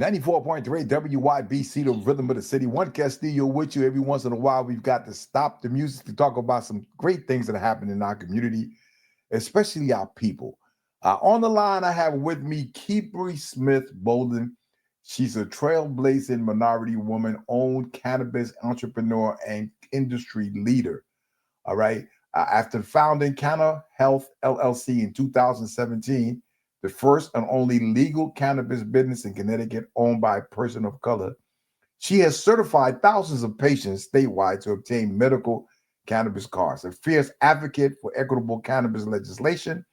94.3 WYBC, the rhythm of the city. Juan Castillo with you. Every once in a while, we've got to stop the music to talk about some great things that happen in our community, especially our people. On the line, I have with me Kebra Smith Bolden. She's a trailblazing minority woman-owned cannabis entrepreneur and industry leader. All right. After founding Canna Health LLC in 2017, the first and only legal cannabis business in Connecticut owned by a person of color, she has certified thousands of patients statewide to obtain medical cannabis cards. A fierce advocate for equitable cannabis legislation,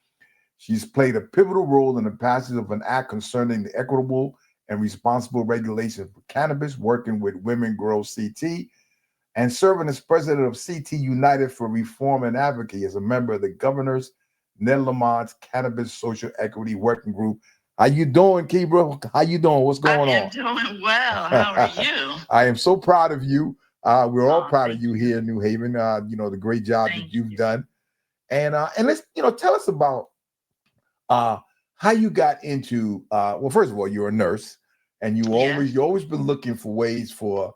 she's played a pivotal role in the passage of an act concerning the equitable and responsible regulation for cannabis, working with Women Grow CT, and serving as president of CT United for Reform and Advocacy as a member of the governor's Ned Lamont's Cannabis Social Equity Working Group. How you doing, Kebra? How you doing? What's going on? I am doing well. How are you? I am so proud of you. We're all proud of you here in New Haven. The great job that you've done. And let's, tell us about how you got into, well, first of all, you're a nurse, and you always been looking for ways for,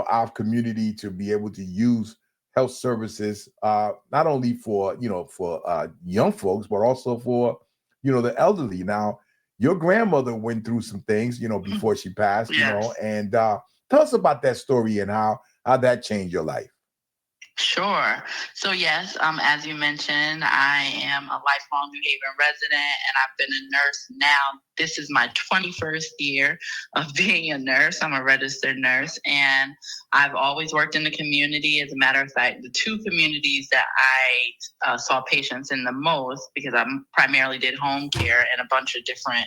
our community to be able to use health services, not only for young folks, but also for the elderly. Now, your grandmother went through some things, before she passed, and tell us about that story and how that changed your life. Sure. So yes, as you mentioned, I am a lifelong New Haven resident, and I've been a nurse now. This is my 21st year of being a nurse. I'm a registered nurse, and I've always worked in the community. As a matter of fact, the two communities that I saw patients in the most, because I primarily did home care and a bunch of different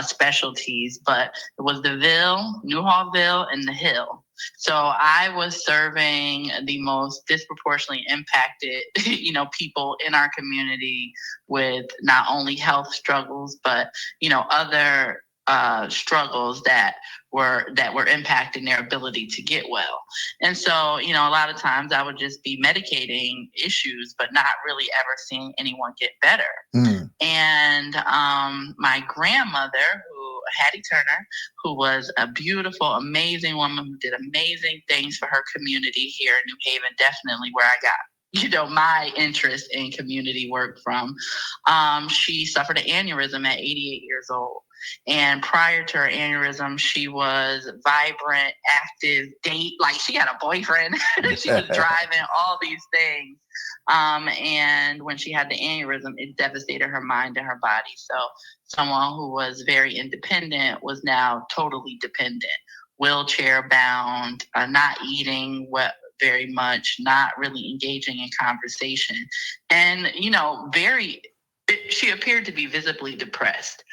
specialties, but it was the Ville, Newhallville, and the Hill. So I was serving the most disproportionately impacted, people in our community with not only health struggles, but, other struggles that were impacting their ability to get well. And so, a lot of times I would just be medicating issues, but not really ever seeing anyone get better. Mm. And my grandmother, Hattie Turner, who was a beautiful, amazing woman who did amazing things for her community here in New Haven, definitely where I got my interest in community work from. She suffered an aneurysm at 88 years old. And prior to her aneurysm, she was vibrant, active, like she had a boyfriend. She was driving, all these things. And when she had the aneurysm, it devastated her mind and her body. So someone who was very independent was now totally dependent, wheelchair bound, not eating very much, not really engaging in conversation. And, she appeared to be visibly depressed.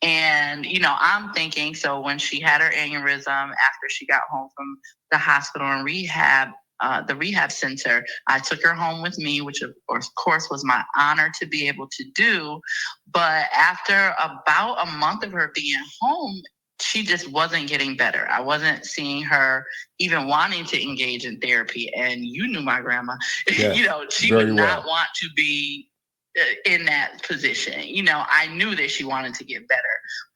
And, I'm thinking, so when she had her aneurysm, after she got home from the hospital and rehab, the rehab center, I took her home with me, which of course was my honor to be able to do. But after about a month of her being home, she just wasn't getting better. I wasn't seeing her even wanting to engage in therapy. And you knew my grandma, she would not want to be in that position. I knew that she wanted to get better,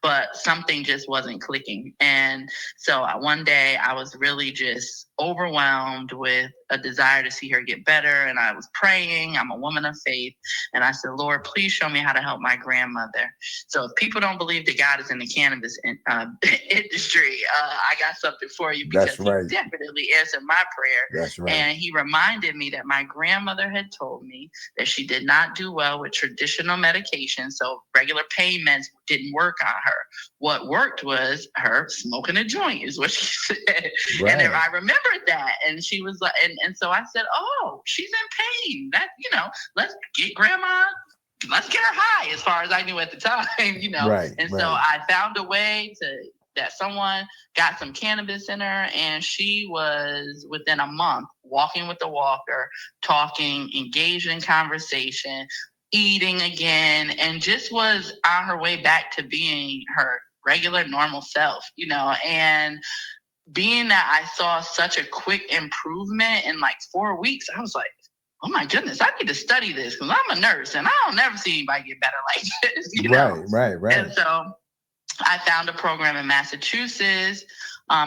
but something just wasn't clicking. And so one day I was really just overwhelmed with a desire to see her get better. And I was praying. I'm a woman of faith. And I said, Lord, please show me how to help my grandmother. So if people don't believe that God is in the cannabis industry, I got something for you, because he definitely answered my prayer. That's right. And he reminded me that my grandmother had told me that she did not do well with traditional medication. So regular pain meds didn't work on her. What worked was her smoking a joint, is what she said. Right. And I remembered that. And she was like, and so I said, oh, she's in pain. That, let's get grandma, let's get her high, as far as I knew at the time, Right, and so I found a way that someone got some cannabis in her, and she was, within a month, walking with the walker, talking, engaged in conversation, eating again, and just was on her way back to being her regular, normal self, and being that I saw such a quick improvement in like 4 weeks, I was like, oh my goodness, I need to study this, because I'm a nurse and I don't never see anybody get better like this, Right. And so I found a program in Massachusetts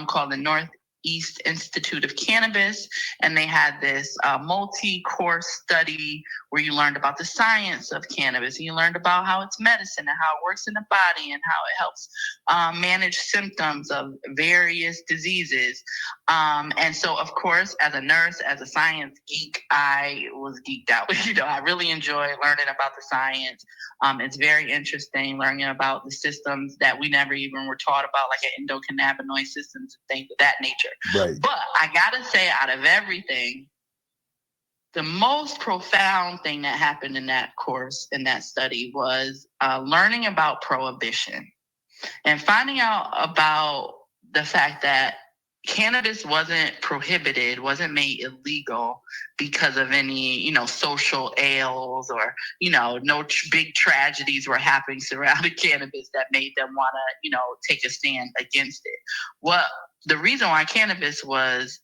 called the Northeast Institute of Cannabis, and they had this multi-course study where you learned about the science of cannabis, and you learned about how it's medicine and how it works in the body and how it helps manage symptoms of various diseases. And so, of course, as a nurse, as a science geek, I was geeked out. I really enjoy learning about the science. It's very interesting learning about the systems that we never even were taught about, like endocannabinoid systems and things of that nature. Right. But I gotta say, out of everything, the most profound thing that happened in that course, in that study, was learning about prohibition and finding out about the fact that cannabis wasn't prohibited, wasn't made illegal because of any, social ails or, no big tragedies were happening surrounding cannabis that made them want to, take a stand against it. The reason why cannabis was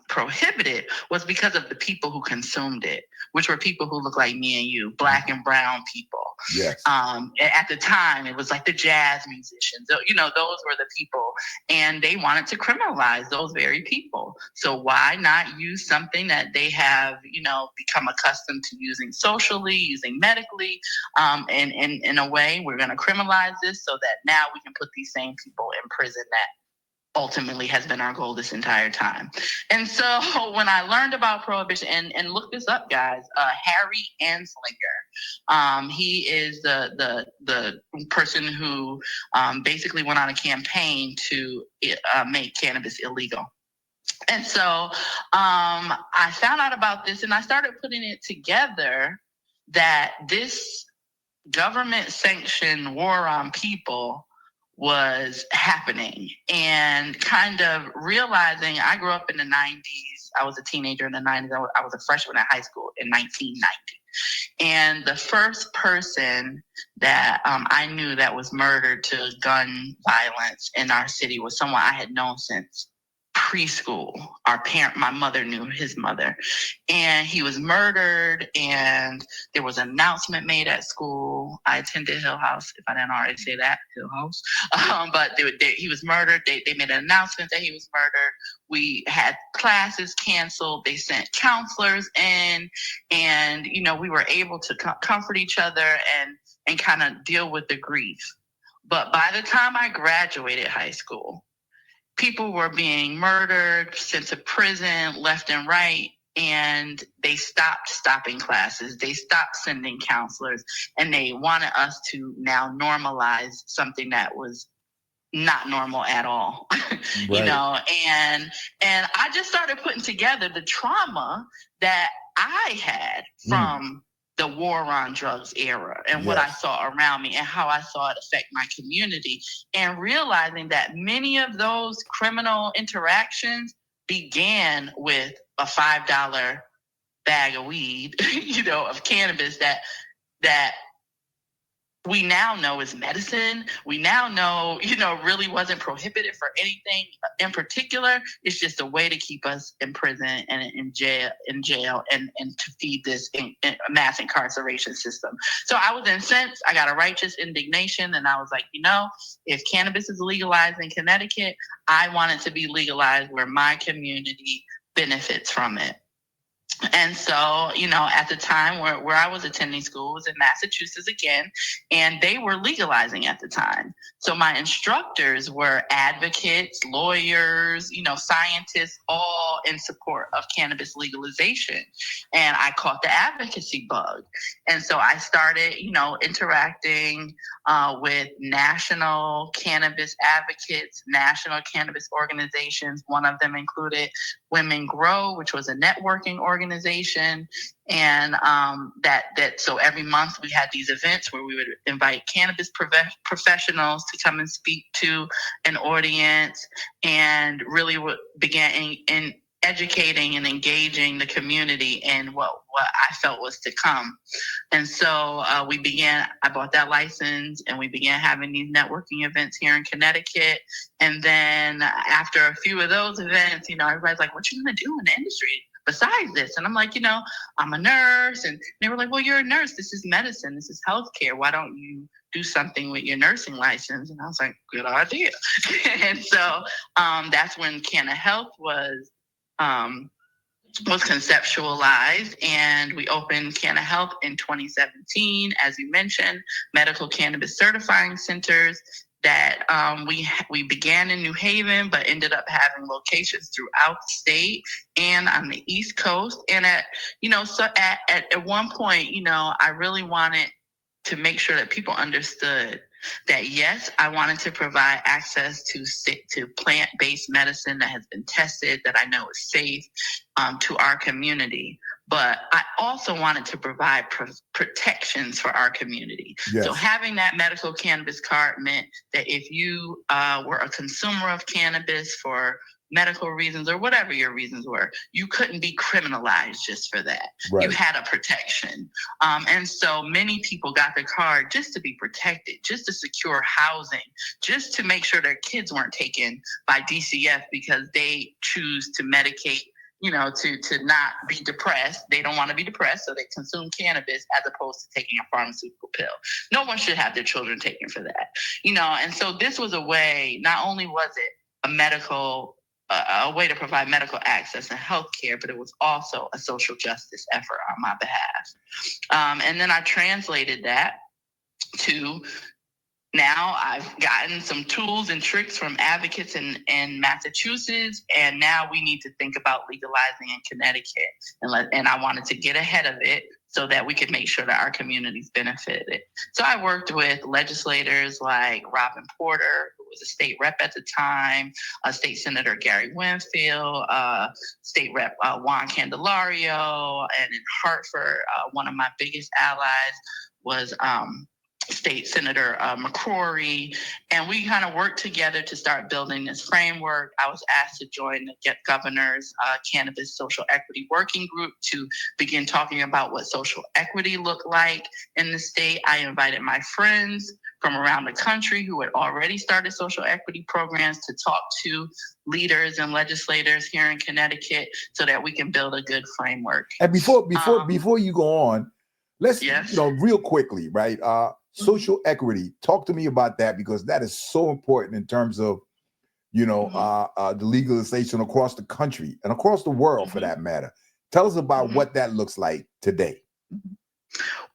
prohibited was because of the people who consumed it, which were people who look like me and you, Black and brown people. Yes. At the time, it was like the jazz musicians, those were the people, and they wanted to criminalize those very people. So why not use something that they have, become accustomed to using socially, using medically, and in a way, we're going to criminalize this so that now we can put these same people in prison that ultimately has been our goal this entire time. And so when I learned about prohibition, and look this up, guys, Harry Anslinger, he is the person who basically went on a campaign to make cannabis illegal. And so I found out about this, and I started putting it together that this government-sanctioned war on people was happening, and kind of realizing I grew up in the 90s. I was a teenager in the 90s. I was a freshman in high school in 1990. And the first person that I knew that was murdered to gun violence in our city was someone I had known since preschool. My mother knew his mother, and he was murdered, and there was an announcement made at school. I attended Hill House, if I didn't already say that, Hill House. But he was murdered. They made an announcement that he was murdered. We had classes canceled. They sent counselors in, and, we were able to comfort each other and kind of deal with the grief. But by the time I graduated high school, people were being murdered, sent to prison left and right, and they stopping classes. They stopped sending counselors, and they wanted us to now normalize something that was not normal at all. Right. And I just started putting together the trauma that I had from the war on drugs era and what I saw around me and how I saw it affect my community, and realizing that many of those criminal interactions began with a $5 bag of weed, of cannabis that we now know is medicine. We now know, really wasn't prohibited for anything in particular. It's just a way to keep us in prison and in jail and to feed this mass incarceration system. So I was incensed. I got a righteous indignation, and I was like, if cannabis is legalized in Connecticut, I want it to be legalized where my community benefits from it. And so, at the time where I was attending school was in Massachusetts again, and they were legalizing at the time. So my instructors were advocates, lawyers, scientists, all in support of cannabis legalization. And I caught the advocacy bug. And so I started, interacting with national cannabis advocates, national cannabis organizations. One of them included Women Grow, which was a networking organization. And so every month we had these events where we would invite cannabis professionals to come and speak to an audience, and really began in educating and engaging the community in what I felt was to come. And so I bought that license, and we began having these networking events here in Connecticut. And then after a few of those events, everybody's like, what you gonna do in the industry? besides this? And I'm like, I'm a nurse. And they were like, well, you're a nurse. This is medicine. This is healthcare. Why don't you do something with your nursing license? And I was like, good idea. And so that's when Canna Health was conceptualized, and we opened Canna Health in 2017. As you mentioned, medical cannabis certifying centers that we began in New Haven, but ended up having locations throughout the state and on the East Coast. And at one point, I really wanted to make sure that people understood that, yes, I wanted to provide access to plant-based medicine that has been tested, that I know is safe, to our community. But I also wanted to provide protections for our community. Yes. So having that medical cannabis card meant that if you were a consumer of cannabis for medical reasons or whatever your reasons were, you couldn't be criminalized just for that. Right. You had a protection. And so many people got the card just to be protected, just to secure housing, just to make sure their kids weren't taken by DCF because they choose to medicate, to not be depressed. They don't want to be depressed, so they consume cannabis as opposed to taking a pharmaceutical pill. No one should have their children taken for that. And so this was a way, not only was it a way to provide medical access and healthcare, but it was also a social justice effort on my behalf. And then I translated that to, now I've gotten some tools and tricks from advocates in Massachusetts, and now we need to think about legalizing in Connecticut. And I wanted to get ahead of it so that we could make sure that our communities benefited. So I worked with legislators like Robin Porter, who was a state rep at the time, State Senator Gary Winfield, State Rep Juan Candelario, and in Hartford, one of my biggest allies was State Senator McCrory, and we kind of worked together to start building this framework. I was asked to join the governor's Cannabis Social Equity Working Group to begin talking about what social equity looked like in the state. I invited my friends from around the country who had already started social equity programs to talk to leaders and legislators here in Connecticut so that we can build a good framework. And before you go on, let's, real quickly, right? Social equity. Talk to me about that, because that is so important in terms of, the legalization across the country and across the world, for that matter. Tell us about what that looks like today.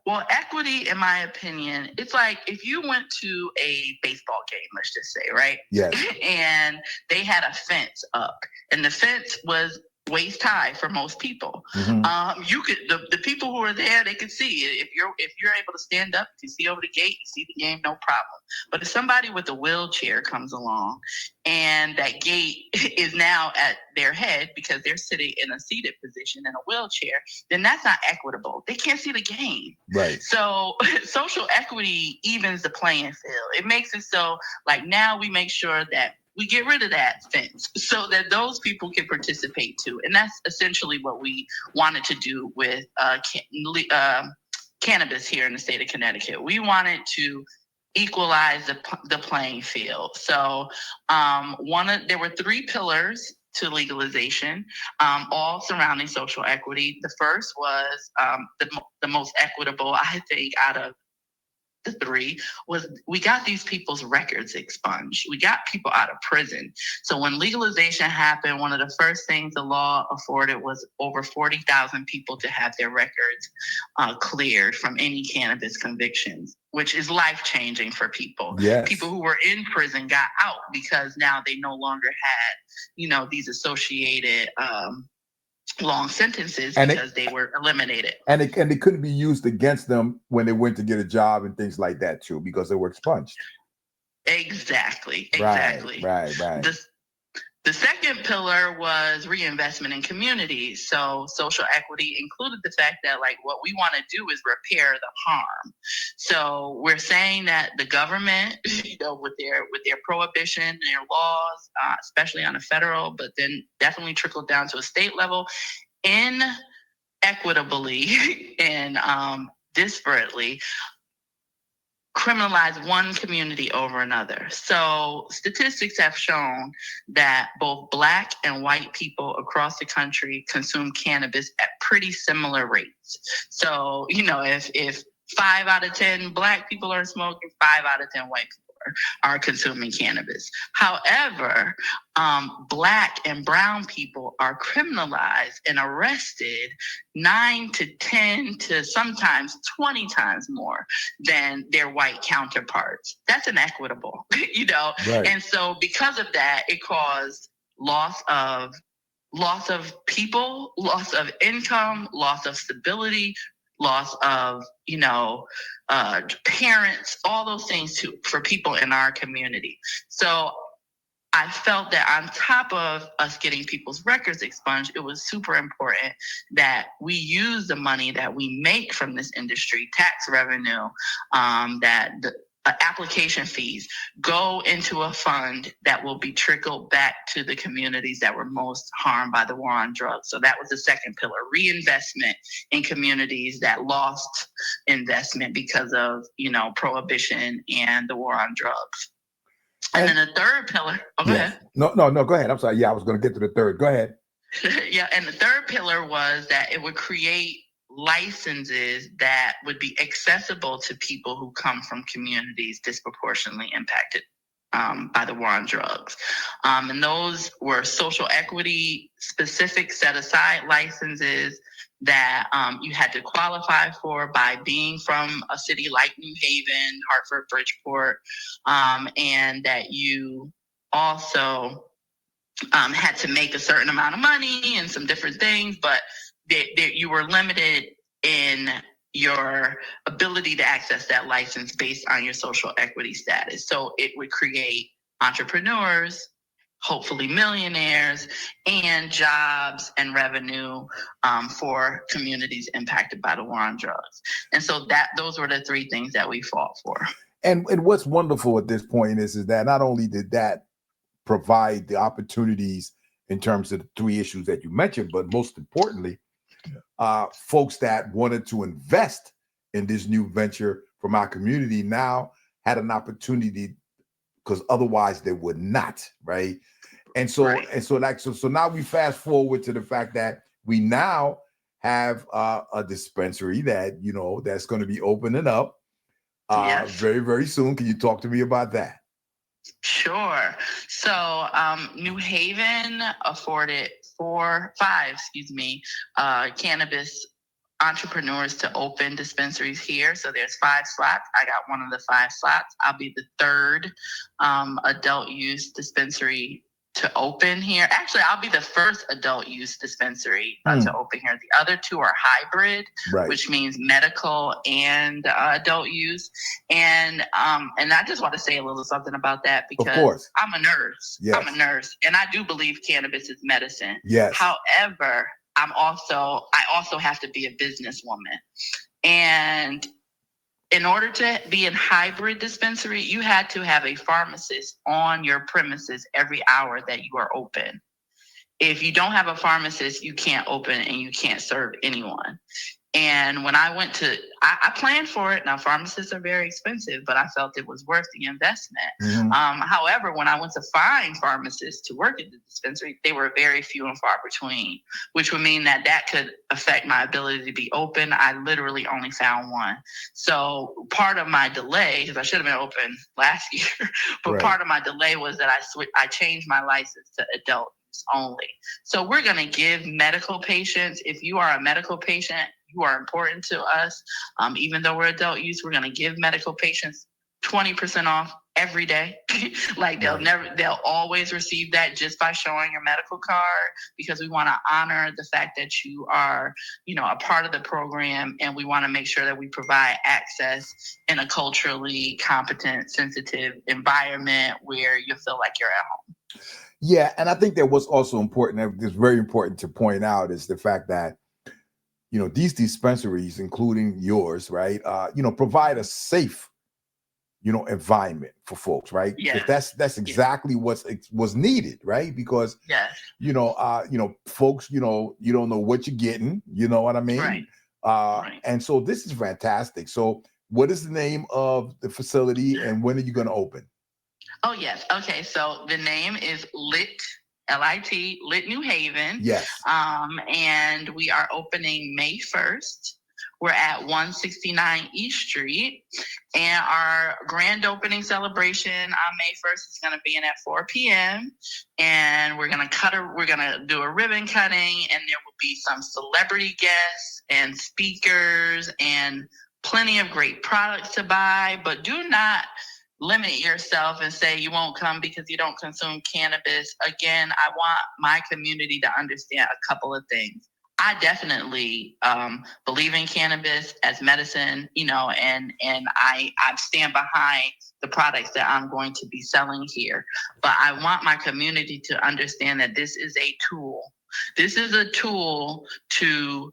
Well, equity, in my opinion, it's like if you went to a baseball game, let's just say, right? Yes. And they had a fence up, and the fence was waist high for most people. You could the people who are there, they could see it. If you're able to stand up, you see over the gate, you see the game, no problem. But if somebody with a wheelchair comes along and that gate is now at their head because they're sitting in a seated position in a wheelchair, then that's not equitable. They can't see the game. Right. So social equity evens the playing field. It makes it so like now we make sure that we get rid of that fence so that those people can participate too. And that's essentially what we wanted to do with cannabis here in the state of Connecticut. We wanted to equalize the playing field. So there were 3 pillars to legalization, all surrounding social equity. The first was the most equitable, I think, out of the 3 was we got these people's records expunged. We got people out of prison. So when legalization happened, one of the first things the law afforded was over 40,000 people to have their records cleared from any cannabis convictions, which is life-changing for people. Yes. People who were in prison got out because now they no longer had, these associated long sentences because they were eliminated. And they couldn't be used against them when they went to get a job and things like that too, because they were expunged. Exactly. Right. The second pillar was reinvestment in communities. So social equity included the fact that what we want to do is repair the harm. So we're saying that the government, with their prohibition, their laws, especially on a federal, but then definitely trickled down to a state level, inequitably and disparately criminalize one community over another. So statistics have shown that both Black and white people across the country consume cannabis at pretty similar rates. So, if 5 out of 10 Black people are smoking, 5 out of 10 white people are consuming cannabis. However, Black and brown people are criminalized and arrested 9 to 10 to sometimes 20 times more than their white counterparts. That's inequitable, Right. And so because of that, it caused loss of people, loss of income, loss of stability, loss of, parents, all those things for people in our community. So I felt that on top of us getting people's records expunged, it was super important that we use the money that we make from this industry, tax revenue, that the application fees go into a fund that will be trickled back to the communities that were most harmed by the war on drugs. So that was the second pillar, reinvestment in communities that lost investment because of, prohibition and the war on drugs. And then the third pillar, go ahead. No, go ahead. I'm sorry. Yeah, I was going to get to the third. Go ahead. Yeah, and the third pillar was that it would create licenses that would be accessible to people who come from communities disproportionately impacted by the war on drugs. And those were social equity specific set aside licenses that you had to qualify for by being from a city like New Haven, Hartford, Bridgeport, and that you also had to make a certain amount of money and some different things, but you were limited in your ability to access that license based on your social equity status. So it would create entrepreneurs, hopefully millionaires, and jobs and revenue for communities impacted by the war on drugs. And so those were the three things that we fought for. And what's wonderful at this point is that not only did that provide the opportunities in terms of the three issues that you mentioned, but most importantly, folks that wanted to invest in this new venture from our community now had an opportunity, because otherwise they would not, right? And so so now we fast forward to the fact that we now have a dispensary that that's going to be opening up very, very soon. Can you talk to me about that? Sure. So New Haven afforded five cannabis entrepreneurs to open dispensaries here. So there's 5 slots. I got one of the 5 slots. I'll be the third adult use dispensary to open here. Actually, I'll be the first adult use dispensary to open here. The other 2 are hybrid, which means medical and adult use. And I just want to say a little something about that, because I'm a nurse. Yes. I'm a nurse, and I do believe cannabis is medicine. Yes. However, I also have to be a businesswoman. And in order to be in hybrid dispensary, you had to have a pharmacist on your premises every hour that you are open. If you don't have a pharmacist, you can't open and you can't serve anyone. And when I went to, I planned for it. Now, pharmacists are very expensive, but I felt it was worth the investment. Mm-hmm. However, when I went to find pharmacists to work at the dispensary, they were very few and far between, which would mean that could affect my ability to be open. I literally only found one. So part of my delay, because I should have been open last year, but part of my delay was that I changed my license to adult only. So we're going to give medical patients, if you are a medical patient, you are important to us. Even though we're adult use, we're going to give medical patients 20% off every day. Like they'll always receive that just by showing your medical card, because we want to honor the fact that you are, a part of the program, and we want to make sure that we provide access in a culturally competent, sensitive environment where you feel like you're at home. Yeah, and I think that what's also important, it's very important to point out, is the fact that these dispensaries, including yours, right, provide a safe, environment for folks, right? Yeah. That's exactly what's needed, right? Because folks, you don't know what you're getting, you know what I mean? Right. And so this is fantastic. So What is the name of the facility and when are you going to open? Oh, yes. Okay. So the name is Lit, Lit, Lit New Haven. Yes. And we are opening May 1st. We're at 169 East Street. And our grand opening celebration on May 1st is going to be in at 4 p.m. And we're going to do a ribbon cutting, and there will be some celebrity guests and speakers and plenty of great products to buy. But do not limit yourself and say you won't come because you don't consume cannabis. Again, I want my community to understand a couple of things. I definitely believe in cannabis as medicine, and I stand behind the products that I'm going to be selling here. But I want my community to understand that this is a tool. This is a tool to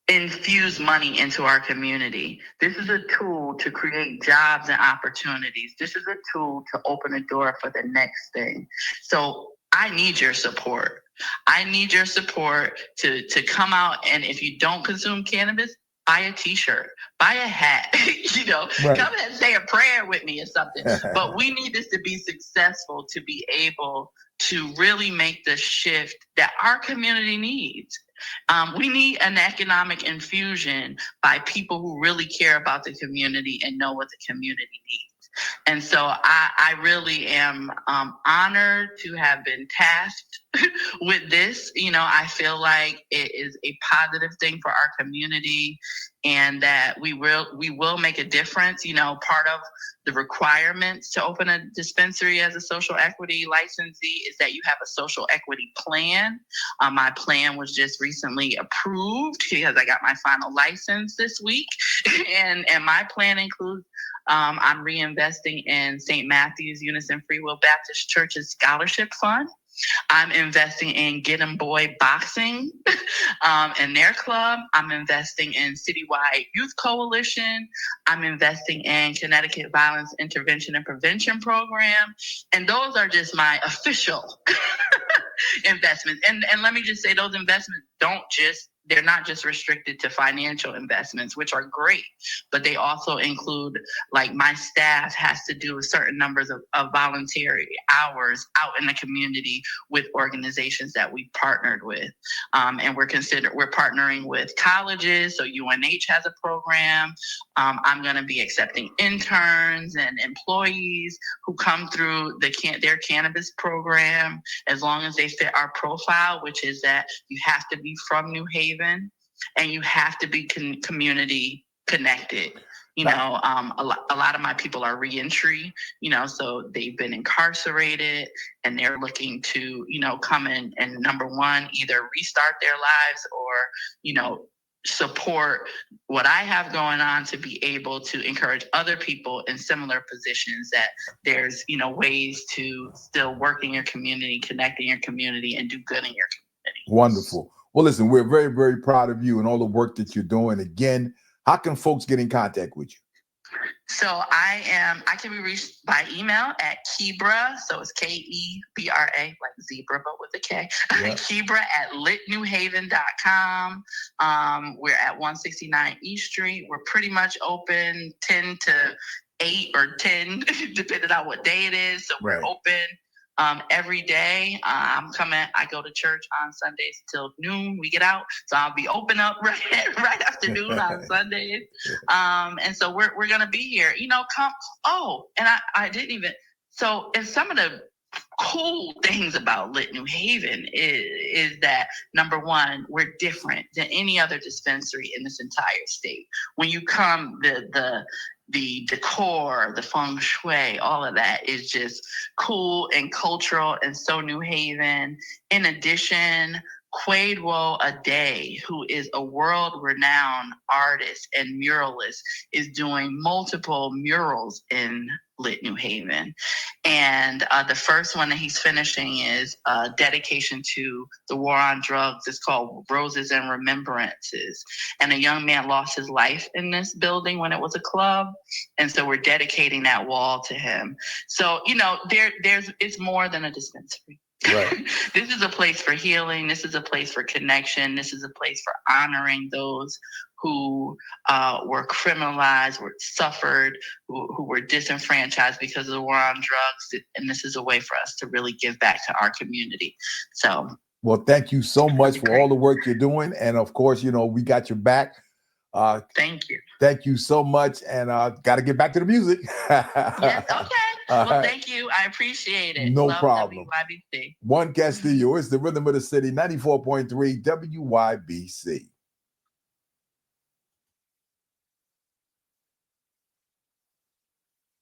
infuse money into our community. This is a tool to create jobs and opportunities. This is a tool to open a door for the next thing. So I need your support. I need your support to come out, and if you don't consume cannabis, buy a t-shirt, buy a hat, right. Come and say a prayer with me or something. But we need this to be successful to be able to really make the shift that our community needs. We need an economic infusion by people who really care about the community and know what the community needs. And so I really am honored to have been tasked with this. I feel like it is a positive thing for our community, and that we will make a difference. Part of the requirements to open a dispensary as a social equity licensee is that you have a social equity plan. My plan was just recently approved because I got my final license this week, and my plan includes I'm reinvesting in St. Matthew's Unison Free Will Baptist Church's scholarship fund. I'm investing in Get 'em Boy Boxing and their club. I'm investing in Citywide Youth Coalition. I'm investing in Connecticut Violence Intervention and Prevention Program. And those are just my official investments. And let me just say, those investments they're not just restricted to financial investments, which are great, but they also include, like, my staff has to do certain numbers of voluntary hours out in the community with organizations that we partnered with. And we're partnering with colleges. So UNH has a program. I'm going to be accepting interns and employees who come through their cannabis program, as long as they fit our profile, which is that you have to be from New Haven and you have to be community connected. A lot of my people are reentry, so they've been incarcerated and they're looking to, come in and, number one, either restart their lives or, support what I have going on to be able to encourage other people in similar positions, that there's, ways to still work in your community, connect in your community, and do good in your community. Wonderful. Well, listen, we're very, very proud of you and all the work that you're doing. Again, how can folks get in contact with you? So I can be reached by email at Kebra, so it's Kebra, like zebra, but with a K. Yeah. Kebra at litnewhaven.com. We're at 169 East Street. We're pretty much open 10 to 8 or 10, depending on what day it is. So we're open every day. I go to church on Sundays till noon. We get out, so I'll be open up right after noon on Sundays. And so we're gonna be here. Come. Oh, and I didn't even. So, and some of the cool things about Lit New Haven is that, number one, we're different than any other dispensary in this entire state. When you come, the decor, the feng shui, all of that is just cool and cultural and so New Haven. In addition, Quaidwo Ade, who is a world-renowned artist and muralist, is doing multiple murals in Lit New Haven. And the first one that he's finishing is a dedication to the war on drugs. It's called Roses and Remembrances. And a young man lost his life in this building when it was a club. And so we're dedicating that wall to him. So, it's more than a dispensary. Right. This is a place for healing. This is a place for connection. This is a place for honoring those who were criminalized, were suffered, who were disenfranchised because of the war on drugs. And this is a way for us to really give back to our community. So, well, thank you so much for all the work you're doing. And of course, you know, we got your back. Thank you. Thank you so much. And got to get back to the music. Yes, okay. Well, thank you. I appreciate it. No Love problem. WYBC. Juan Castillo, it's the Rhythm of the City, 94.3 WYBC.